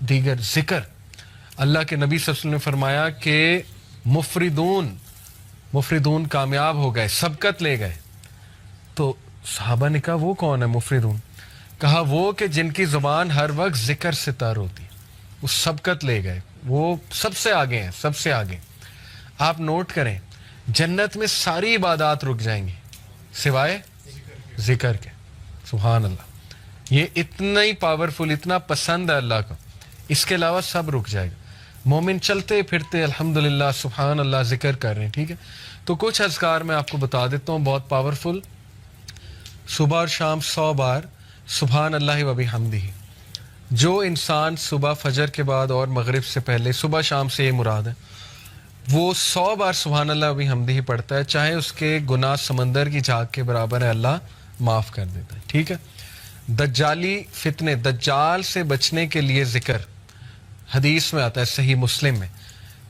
دیگر ذکر. اللہ کے نبی صلی اللہ علیہ وسلم نے فرمایا کہ مفردون کامیاب ہو گئے, سبقت لے گئے. تو صحابہ نے کہا وہ کون ہے مفردون؟ کہا وہ کہ جن کی زبان ہر وقت ذکر سے تر ہوتی ہے, وہ سبقت لے گئے, وہ سب سے آگے ہیں, سب سے آگے. آپ نوٹ کریں, جنت میں ساری عبادات رک جائیں گی سوائے ذکر کے. سبحان اللہ, یہ اتنا ہی پاورفل, اتنا پسند ہے اللہ کو, اس کے علاوہ سب رک جائے گا. مومن چلتے پھرتے الحمدللہ سبحان اللہ ذکر کر رہے ہیں. ٹھیک ہے, تو کچھ اذکار میں آپ کو بتا دیتا ہوں بہت پاورفل. صبح اور شام 100 بار سبحان اللہ و بحمدہ. جو انسان صبح فجر کے بعد اور مغرب سے پہلے, صبح شام سے یہ مراد ہے, وہ 100 بار سبحان اللہ و بحمدہ پڑھتا ہے, چاہے اس کے گناہ سمندر کی جھاگ کے برابر ہے, اللہ معاف کر دیتا ہے. ٹھیک ہے. دجالی فتنے, دجال سے بچنے کے لیے ذکر, حدیث میں آتا ہے صحیح مسلم میں, نبی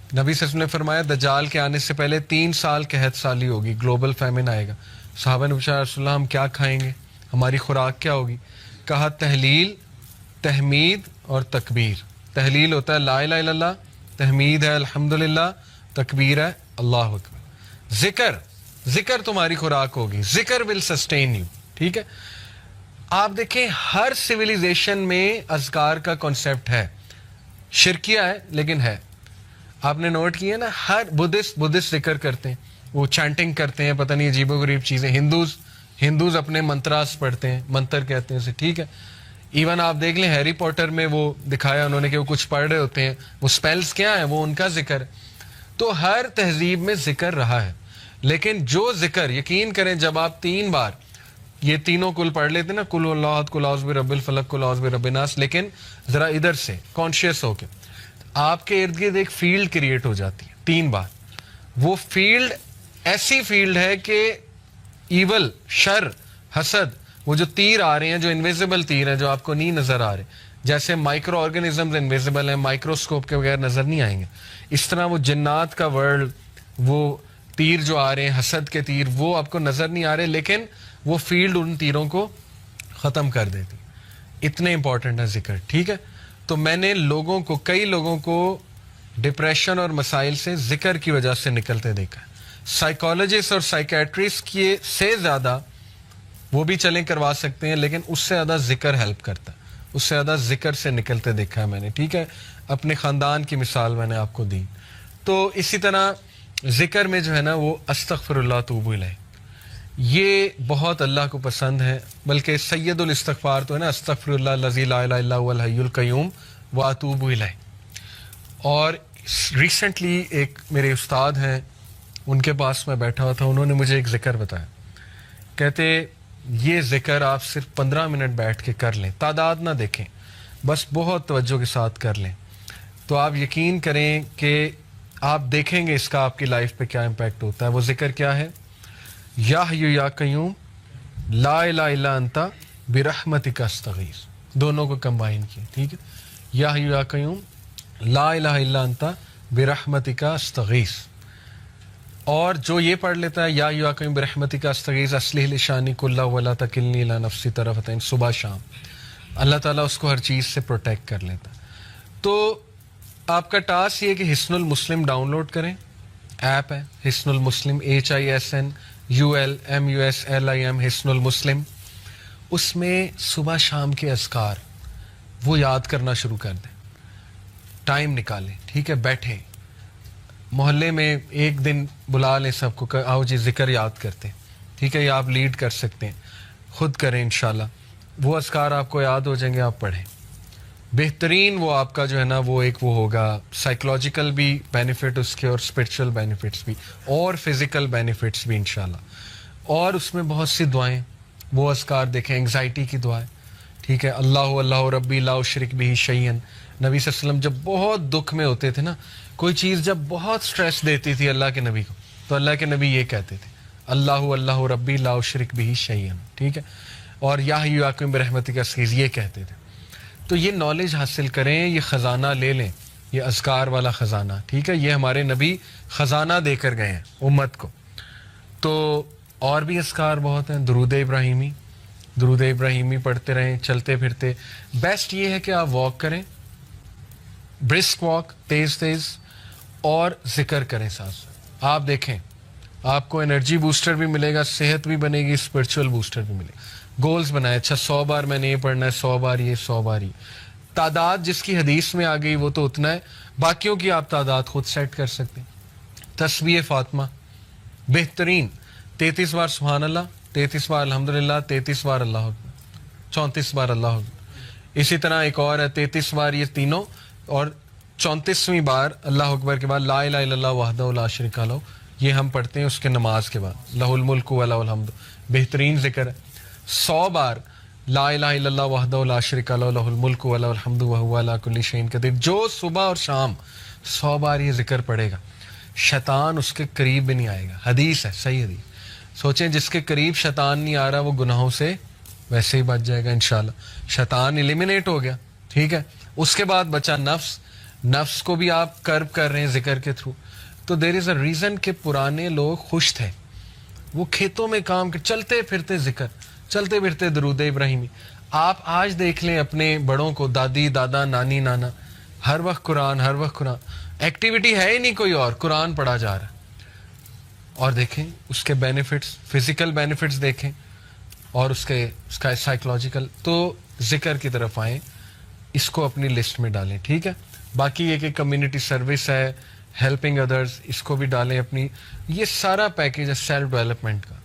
صلی اللہ علیہ وسلم نے فرمایا دجال کے آنے سے پہلے 3 سال قحط سالی ہوگی, گلوبل فیمن آئے گا. صحابہ نے پوچھا رسول اللہ ہم کیا کھائیں گے, ہماری خوراک کیا ہوگی؟ کہا تحلیل, تحمید اور تکبیر. تحلیل ہوتا ہے لا الہ الا اللہ, تحمید ہے الحمدللہ, تکبیر ہے اللہ اکبر. ذکر تمہاری خوراک ہوگی, ذکر ول سسٹین یو. ٹھیک ہے. آپ دیکھیں ہر سویلائزیشن میں اذکار کا کانسیپٹ ہے, شرکیہ ہے لیکن ہے. آپ نے نوٹ کیا نا, ہر بدھسٹ ذکر کرتے ہیں, وہ چانٹنگ کرتے ہیں, پتہ نہیں عجیب و غریب چیزیں. ہندوز اپنے منتراس پڑھتے ہیں, منتر کہتے ہیں اسے. ٹھیک ہے. ایون آپ دیکھ لیں ہیری پوٹر میں وہ دکھایا انہوں نے کہ وہ کچھ پڑھ رہے ہوتے ہیں, وہ سپیلز کیا ہیں, وہ ان کا ذکر. تو ہر تہذیب میں ذکر رہا ہے, لیکن جو ذکر یقین کریں جب آپ 3 بار یہ تینوں کل پڑھ لیتے نا, کل اللہ احد, کل اعوذ برب الفلق, کل اعوذ برب الناس, لیکن ذرا ادھر سے کانشیس ہو کے آپ کے ارد گرد ایک فیلڈ کریٹ ہو جاتی ہے 3 بار. وہ فیلڈ ایسی فیلڈ ہے کہ ایول, شر, حسد, وہ جو تیر آ رہے ہیں, جو انویزیبل تیر ہیں جو آپ کو نہیں نظر آ رہے, جیسے مائکرو آرگنزمز انویزیبل ہیں, مائکروسکوپ کے بغیر نظر نہیں آئیں گے, اس طرح وہ جنات کا ورلڈ, وہ تیر جو آ رہے ہیں حسد کے تیر, وہ آپ کو نظر نہیں آ رہے, لیکن وہ فیلڈ ان تیروں کو ختم کر دیتی. اتنے امپورٹنٹ ہے ذکر. ٹھیک ہے. تو میں نے کئی لوگوں کو ڈپریشن اور مسائل سے ذکر کی وجہ سے نکلتے دیکھا ہے. سائیکالوجسٹ اور سائیکیٹرسٹ سے زیادہ وہ بھی چلیں کروا سکتے ہیں, لیکن اس سے زیادہ ذکر ہیلپ کرتا ہے, اس سے زیادہ ذکر سے نکلتے دیکھا ہے میں نے. ٹھیک ہے. اپنے خاندان کی مثال میں نے آپ کو دی. تو اسی طرح ذکر میں جو ہے نا وہ استغفر اللہ توب الیہ, یہ بہت اللہ کو پسند ہے. بلکہ سید الاستغفار تو ہے نا, استغفر اللہ الذی لا الہ الا هو الحی القیوم واتوب الیہ. اور ریسنٹلی ایک میرے استاد ہیں, ان کے پاس میں بیٹھا ہوا تھا, انہوں نے مجھے ایک ذکر بتایا. کہتے یہ ذکر آپ صرف 15 منٹ بیٹھ کے کر لیں, تعداد نہ دیکھیں, بس بہت توجہ کے ساتھ کر لیں, تو آپ یقین کریں کہ آپ دیکھیں گے اس کا آپ کی لائف پہ کیا امپیکٹ ہوتا ہے. وہ ذکر کیا ہے؟ یا حی یا قیوم لا الہ الا انت برحمتک استغیث. دونوں کو کمبائن کیے. ٹھیک ہے. یا حی یا قیوم لا الہ الا انت برحمتک استغیث. اور جو یہ پڑھ لیتا ہے یا حی یا قیوم برحمتک استغیث اصلح لی شانی کلہ ولا تکلنی الی نفسی طرفۃ عین, صبح شام اللہ تعالیٰ اس کو ہر چیز سے پروٹیکٹ کر لیتا. تو آپ کا ٹاسک یہ کہ حصن المسلم ڈاؤن لوڈ کریں, ایپ ہے حصن المسلم, HISNULMUSLIM, حصن المسلم. اس میں صبح شام کے اذکار وہ یاد کرنا شروع کر دیں, ٹائم نکالیں. ٹھیک ہے. بیٹھیں, محلے میں ایک دن بلا لیں سب کو, آؤ جی ذکر یاد کرتے ہیں. ٹھیک ہے. یا آپ لیڈ کر سکتے ہیں, خود کریں انشاءاللہ. وہ اذکار آپ کو یاد ہو جائیں گے, آپ پڑھیں. بہترین وہ آپ کا جو ہے نا وہ ایک وہ ہوگا, سائیکولوجیکل بھی بینیفٹ اس کے, اور اسپرچول بینیفٹس بھی, اور فزیکل بینیفٹس بھی انشاءاللہ. اور اس میں بہت سی دعائیں, وہ اذکار دیکھیں, انگزائٹی کی دعائیں. ٹھیک ہے. اللہ ربی لا اشرک بہ شیئا. نبی صلی اللہ علیہ وسلم جب بہت دکھ میں ہوتے تھے نا, کوئی چیز جب بہت سٹریس دیتی تھی اللہ کے نبی کو, تو اللہ کے نبی یہ کہتے تھے اللہ ربی لا اشرک بہ شیئا. ٹھیک ہے. اور یا حی یا قیوم برحمتک استغیث یہ کہتے تھے. تو یہ نالج حاصل کریں, یہ خزانہ لے لیں, یہ اذکار والا خزانہ. ٹھیک ہے. یہ ہمارے نبی خزانہ دے کر گئے ہیں امت کو. تو اور بھی اذکار بہت ہیں. درود ابراہیمی پڑھتے رہیں چلتے پھرتے. بیسٹ یہ ہے کہ آپ واک کریں, برسک واک تیز تیز اور ذکر کریں ساتھ ساتھ. آپ دیکھیں آپ کو انرجی بوسٹر بھی ملے گا, صحت بھی بنے گی, اسپرچول بوسٹر بھی ملے گا. گولز بنائے, اچھا 100 بار میں نے یہ پڑھنا ہے, 100 بار یہ, 100 بار یہ. تعداد جس کی حدیث میں آ گئی وہ تو اتنا ہے, باقیوں کی آپ تعداد خود سیٹ کر سکتے ہیں. تسبیح فاطمہ بہترین 33 بار سبحان اللہ, 33 بار الحمدللہ, 33 بار اللہ اکبر, 34 بار اللہ اکبر. اسی طرح ایک اور ہے 33 بار یہ تینوں, اور 34ویں بار اللہ اکبر کے بعد لا الہ الا اللہ وحدہ لا شریک لہ, یہ ہم پڑھتے ہیں اس کے نماز کے بعد. لہ الملک و لہ الحمد, بہترین ذکر ہے. 100 بار لا الہ الا اللہ وحدہ لا شریک لہ لہ الملک و لہ الحمد وہو علی کل شیء قدیر. جو صبح اور شام 100 بار یہ ذکر پڑھے گا, شیطان اس کے قریب بھی نہیں آئے گا. حدیث ہے, صحیح حدیث. سوچیں جس کے قریب شیطان نہیں آ رہا وہ گناہوں سے ویسے ہی بچ جائے گا انشاءاللہ. شیطان ایلیمینیٹ ہو گیا, ٹھیک ہے. اس کے بعد بچا نفس. نفس کو بھی آپ کرب کر رہے ہیں ذکر کے تھرو. تو دیر از اے ریزن کہ پرانے لوگ خوش تھے, وہ کھیتوں میں کام کر, چلتے پھرتے ذکر, چلتے پھرتے درود ابراہیمی. آپ آج دیکھ لیں اپنے بڑوں کو, دادی دادا نانی نانا, ہر وقت قرآن, ہر وقت قرآن. ایکٹیویٹی ہے ہی نہیں کوئی اور, قرآن پڑھا جا رہا ہے. اور دیکھیں اس کے بینیفٹس, فزیکل بینیفٹس دیکھیں, اور اس کا سائیکولوجیکل. تو ذکر کی طرف آئیں, اس کو اپنی لسٹ میں ڈالیں, ٹھیک ہے. باقی یہ کہ کمیونٹی سروس ہے, ہیلپنگ ادرز, اس کو بھی ڈالیں اپنی. یہ سارا پیکیج ہے سیلف ڈیولپمنٹ کا,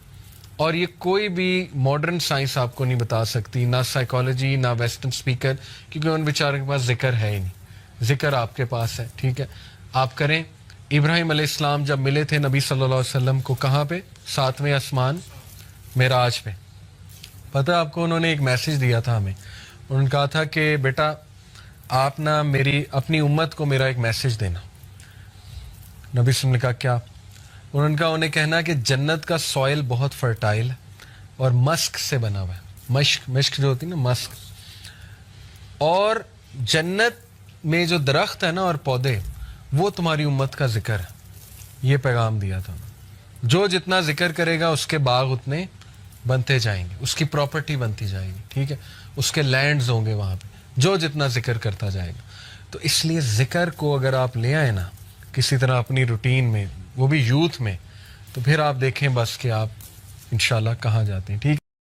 اور یہ کوئی بھی ماڈرن سائنس آپ کو نہیں بتا سکتی, نہ سائیکالوجی نہ ویسٹرن اسپیکر, کیونکہ ان بیچاروں کے پاس ذکر ہے ہی نہیں. ذکر آپ کے پاس ہے, ٹھیک ہے, آپ کریں. ابراہیم علیہ السلام جب ملے تھے نبی صلی اللہ علیہ وسلم کو, کہاں پہ؟ 7ویں آسمان معراج پہ. پتہ آپ کو انہوں نے ایک میسج دیا تھا ہمیں. انہوں نے کہا تھا کہ بیٹا آپ نا میری اپنی امت کو میرا ایک میسج دینا. نبی صلی اللہ علیہ وسلم نے کہا کیا؟ انہوں نے کہا انہیں کہنا کہ جنت کا سوائل بہت فرٹائل ہے اور مسک سے بنا ہوا ہے. مشک جو ہوتی ہے نا, مسک. اور جنت میں جو درخت ہے نا اور پودے, وہ تمہاری امت کا ذکر ہے. یہ پیغام دیا تھا. جو جتنا ذکر کرے گا اس کے باغ اتنے بنتے جائیں گے, اس کی پراپرٹی بنتی جائے گی, ٹھیک ہے, اس کے لینڈز ہوں گے وہاں پہ, جو جتنا ذکر کرتا جائے گا. تو اس لیے ذکر کو اگر آپ لے آئیں نا کسی طرح اپنی روٹین میں, وہ بھی یوتھ میں, تو پھر آپ دیکھیں بس کہ آپ انشاءاللہ کہاں جاتے ہیں, ٹھیک.